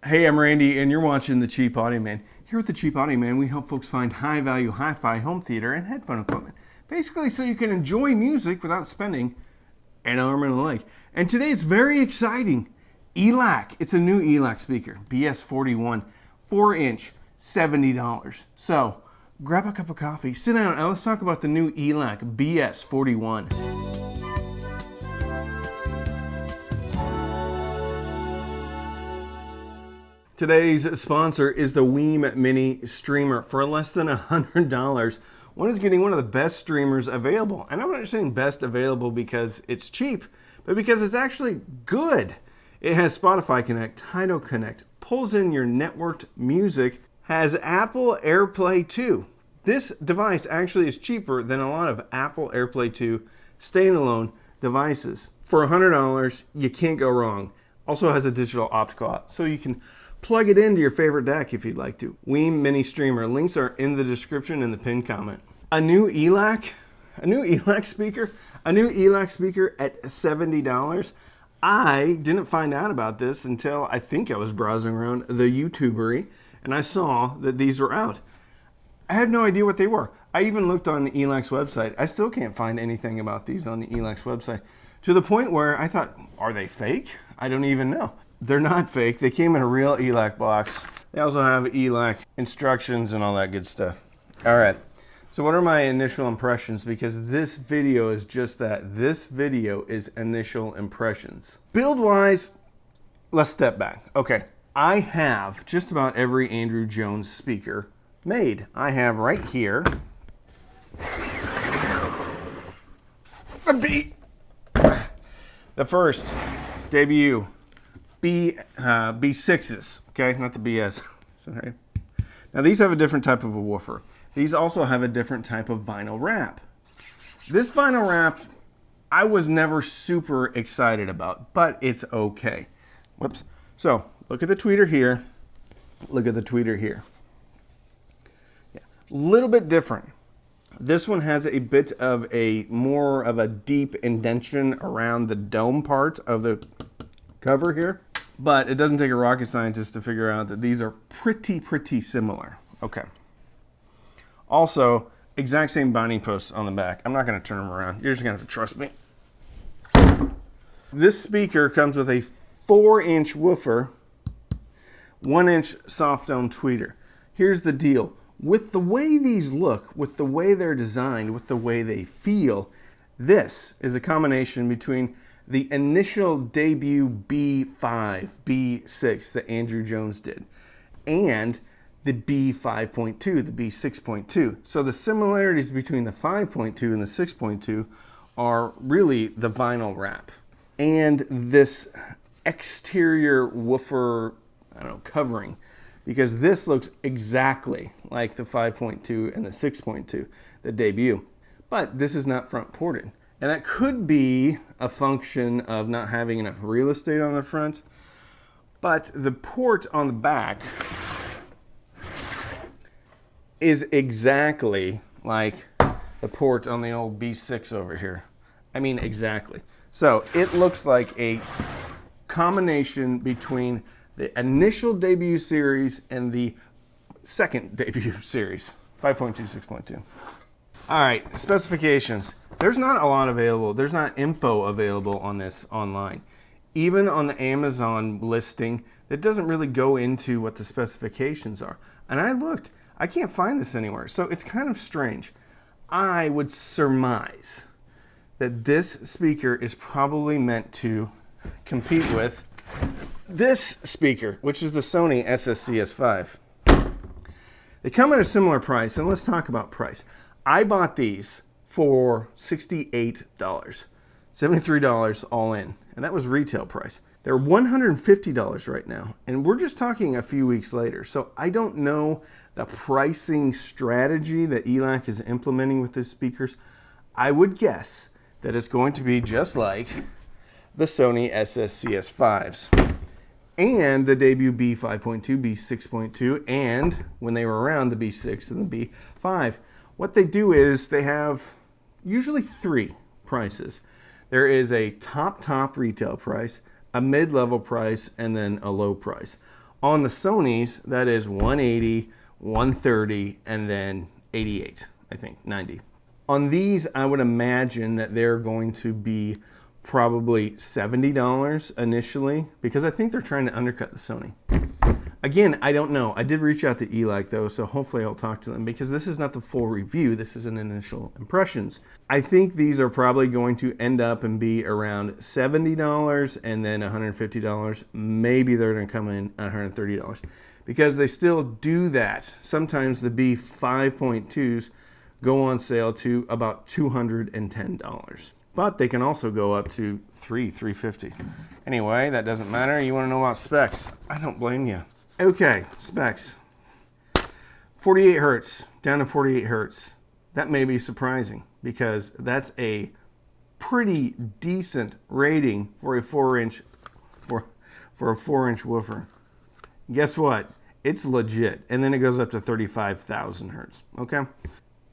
Hey, I'm Randy, and you're watching The Cheap Audio Man. Here at The Cheap Audio Man, we help folks find high-value hi-fi home theater and headphone equipment. Basically, so you can enjoy music without spending an arm and a leg. And today it's very exciting. Elac. It's a new Elac speaker. BS41, 4-inch, $70. So, grab a cup of coffee, sit down, and let's talk about the new Elac BS41. Today's sponsor is the Weem Mini Streamer. For less than $100, one is getting one of the best streamers available. And I'm not saying best available because it's cheap, but because it's actually good. It has Spotify Connect, Tidal Connect, pulls in your networked music, has Apple AirPlay 2. This device actually is cheaper than a lot of Apple AirPlay 2 standalone devices. For $100, you can't go wrong. Also has a digital optical out, so you can plug it into your favorite DAC if you'd like to. Weem Mini Streamer. Links are in the description and the pinned comment. A new Elac speaker at $70. I didn't find out about this until I think I was browsing around the YouTubery and I saw that these were out. I had no idea what they were. I even looked on the Elac's website. I still can't find anything about these on the Elac's website, to the point where I thought, are they fake? I don't even know. They're not fake. They came in a real Elac box. They also have Elac instructions and all that good stuff. All right. So what are my initial impressions? Because this video is just that. This video is initial impressions. Build-wise, let's step back. Okay. I have just about every Andrew Jones speaker made. I have right here the first debut B6s, okay, not the BS. Sorry. Now these have a different type of a woofer. These also have a different type of vinyl wrap. This vinyl wrap, I was never super excited about, but it's okay. Whoops. So look at the tweeter here. Look at the tweeter here. Yeah, little bit different. This one has a bit of more of a deep indentation around the dome part of the cover here. But it doesn't take a rocket scientist to figure out that these are pretty similar. Okay. Also, exact same binding posts on the back. I'm not going to turn them around. You're just going to have to trust me. This speaker comes with a 4-inch woofer, 1-inch soft dome tweeter. Here's the deal. With the way these look, with the way they're designed, with the way they feel, this is a combination between the initial debut B5, B6 that Andrew Jones did, and the B5.2, the B6.2. So the similarities between the 5.2 and the 6.2 are really the vinyl wrap and this exterior woofer, covering, because this looks exactly like the 5.2 and the 6.2, the debut. But this is not front ported. And that could be a function of not having enough real estate on the front. But the port on the back is exactly like the port on the old B6 over here. I mean, exactly. So it looks like a combination between the initial debut series and the second debut series, 5.2, 6.2. All right, specifications. There's not a lot available. There's not info available on this online. Even on the Amazon listing, it doesn't really go into what the specifications are. And I looked, I can't find this anywhere. So it's kind of strange. I would surmise that this speaker is probably meant to compete with this speaker, which is the Sony Ss5. They come at a similar price, and let's talk about price. I bought these for $68, $73 all in, and that was retail price. They're $150 right now, and we're just talking a few weeks later. So I don't know the pricing strategy that Elac is implementing with these speakers. I would guess that it's going to be just like the Sony Ss5s and the debut B5.2, B6.2, and when they were around, the B6 and the B5. What they do is they have usually 3 prices. There is a top retail price, a mid-level price, and then a low price. On the Sonys, that is 180, 130, and then 88, I think, 90. On these, I would imagine that they're going to be probably $70 initially, because I think they're trying to undercut the Sony. Again, I don't know. I did reach out to Elac though, so hopefully I'll talk to them, because this is not the full review. This is an initial impressions. I think these are probably going to end up and be around $70 and then $150. Maybe they're going to come in at $130, because they still do that. Sometimes the B5.2s go on sale to about $210. But they can also go up to $350. Anyway, that doesn't matter. You want to know about specs? I don't blame you. Okay, specs. 48 hertz, down to 48 hertz. That may be surprising, because that's a pretty decent rating for a 4-inch for a 4-inch woofer. Guess what? It's legit. And then it goes up to 35,000 hertz. Okay,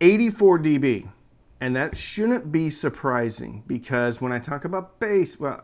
84 dB. And that shouldn't be surprising, because when I talk about bass, well,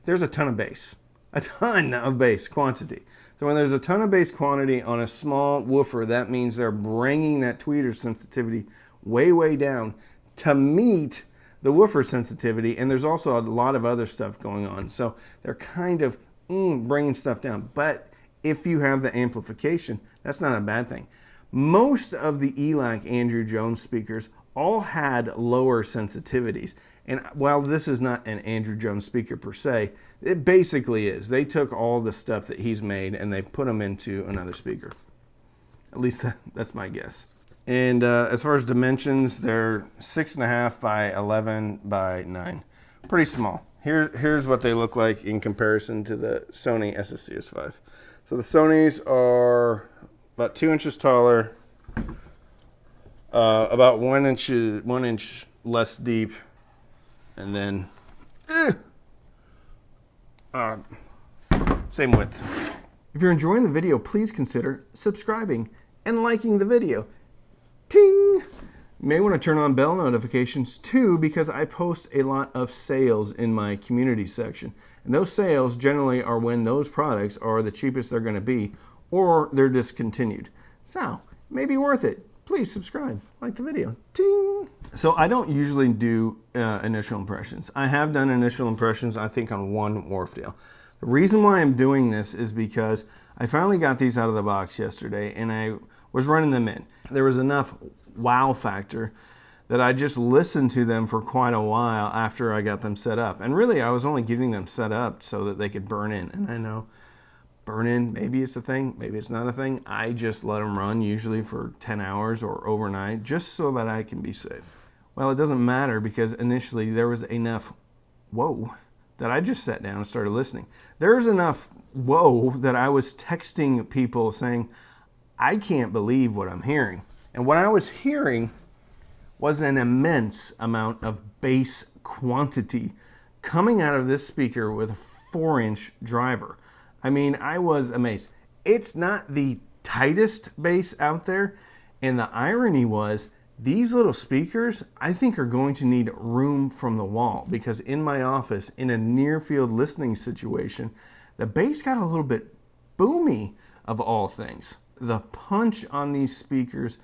there's a ton of bass. A ton of bass quantity. So when there's a ton of bass quantity on a small woofer, that means they're bringing that tweeter sensitivity way, way down to meet the woofer sensitivity. And there's also a lot of other stuff going on. So they're kind of bringing stuff down. But if you have the amplification, that's not a bad thing. Most of the Elac Andrew Jones speakers all had lower sensitivities. And while this is not an Andrew Jones speaker per se, it basically is. They took all the stuff that he's made and they put them into another speaker. At least that's my guess. And as far as dimensions, they're 6.5 by 11 by 9. Pretty small. Here's what they look like in comparison to the Sony Ss5. So the Sonys are about 2 inches taller, about 1 inch less deep, and then same width. If you're enjoying the video, please consider subscribing and liking the video. Ting! You may want to turn on bell notifications too, because I post a lot of sales in my community section. And those sales generally are when those products are the cheapest they're going to be, or they're discontinued. So, it may be worth it. Please subscribe, like the video. Ting! So I don't usually do initial impressions. I have done initial impressions, I think, on one Wharfdale. The reason why I'm doing this is because I finally got these out of the box yesterday and I was running them in. There was enough wow factor that I just listened to them for quite a while after I got them set up. And really, I was only getting them set up so that they could burn in. And I know burn in, maybe it's a thing, maybe it's not a thing. I just let them run usually for 10 hours or overnight just so that I can be safe. Well, it doesn't matter, because initially there was enough whoa that I just sat down and started listening. There was enough whoa that I was texting people saying, I can't believe what I'm hearing. And what I was hearing was an immense amount of bass quantity coming out of this speaker with a 4-inch driver. I mean, I was amazed. It's not the tightest bass out there, and the irony was these little speakers, I think, are going to need room from the wall, because in my office, in a near field listening situation, the bass got a little bit boomy, of all things. The punch on these speakers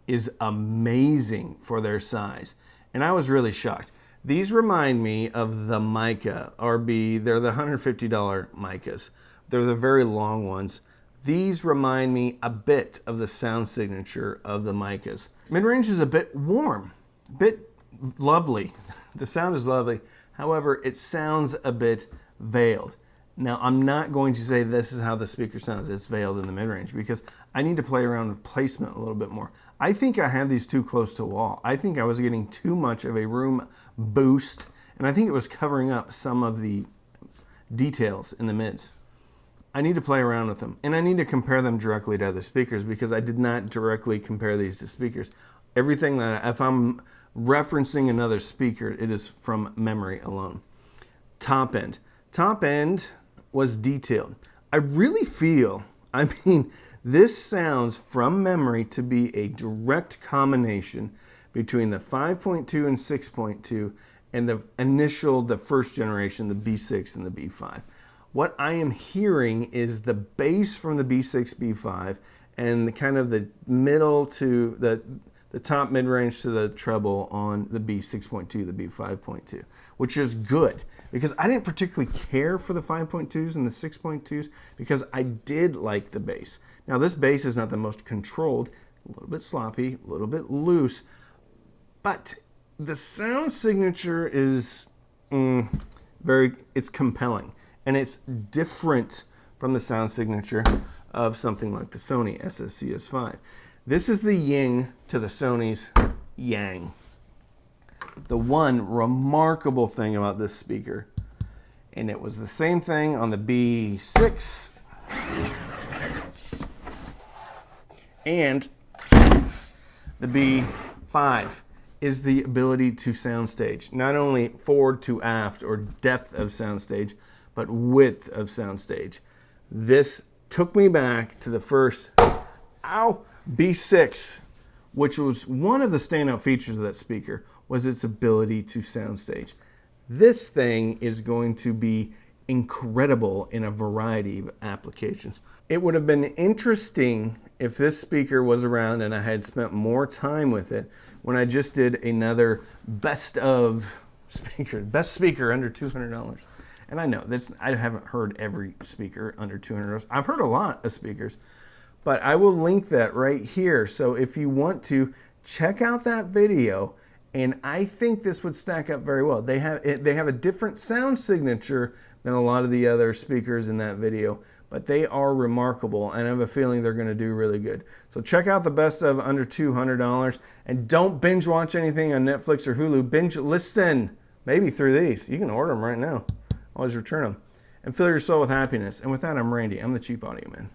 is amazing for their size, and I was really shocked. These remind me of the Mica RB. They're the $150 Micas. They're the very long ones. These remind me a bit of the sound signature of the Micas. Mid-range is a bit warm, a bit lovely. The sound is lovely. However, it sounds a bit veiled. Now, I'm not going to say this is how the speaker sounds. It's veiled in the mid-range, because I need to play around with placement a little bit more. I think I had these too close to a wall. I think I was getting too much of a room boost, and I think it was covering up some of the details in the mids. I need to play around with them, and I need to compare them directly to other speakers, because I did not directly compare these to speakers. Everything that, if I'm referencing another speaker, it is from memory alone. Top end. Top end was detailed. I really feel, this sounds from memory to be a direct combination between the 5.2 and 6.2 and the first generation, the B6 and the B5. What I am hearing is the bass from the B6, B5, and the kind of the middle to the top mid-range to the treble on the B6.2, the B5.2, which is good because I didn't particularly care for the 5.2s and the 6.2s because I did like the bass. Now this bass is not the most controlled, a little bit sloppy, a little bit loose, but the sound signature is it's compelling, and it's different from the sound signature of something like the Sony Ss5. This is the yin to the Sony's yang. The one remarkable thing about this speaker, and it was the same thing on the B6 and the B5, is the ability to soundstage. Not only forward to aft or depth of soundstage, but width of soundstage. This took me back to the first B6, which was one of the standout features of that speaker, was its ability to soundstage. This thing is going to be incredible in a variety of applications. It would have been interesting if this speaker was around and I had spent more time with it when I just did another best of speaker, best speaker under $200. And I know I haven't heard every speaker under $200. I've heard a lot of speakers, but I will link that right here. So if you want to check out that video, and I think this would stack up very well. They have a different sound signature than a lot of the other speakers in that video, but they are remarkable, and I have a feeling they're going to do really good. So check out the best of under $200, and don't binge watch anything on Netflix or Hulu. Binge listen, maybe through these. You can order them right now. Always return them. And fill your soul with happiness. And with that, I'm Randy. I'm the Cheap Audio Man.